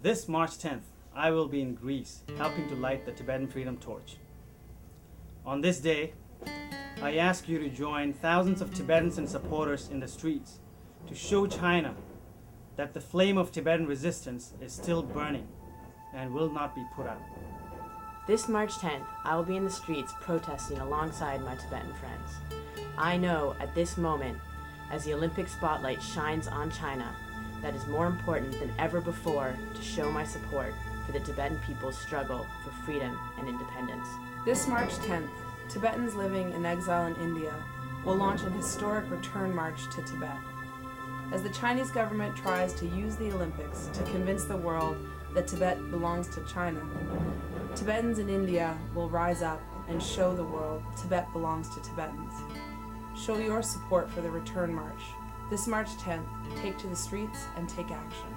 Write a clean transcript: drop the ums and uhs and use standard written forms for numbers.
This March 10th, I will be in Greece helping to light the Tibetan Freedom Torch. On this day, I ask you to join thousands of Tibetans and supporters in the streets to show China that the flame of Tibetan resistance is still burning and will not be put out. This March 10th, I will be in the streets protesting alongside my Tibetan friends. I know at this moment, as the Olympic spotlight shines on China, that is more important than ever before to show my support for the Tibetan people's struggle for freedom and independence. This March 10th, Tibetans living in exile in India will launch an historic return march to Tibet. As the Chinese government tries to use the Olympics to convince the world that Tibet belongs to China, Tibetans in India will rise up and show the world Tibet belongs to Tibetans. Show your support for the return march. This March 10th, take to the streets and take action.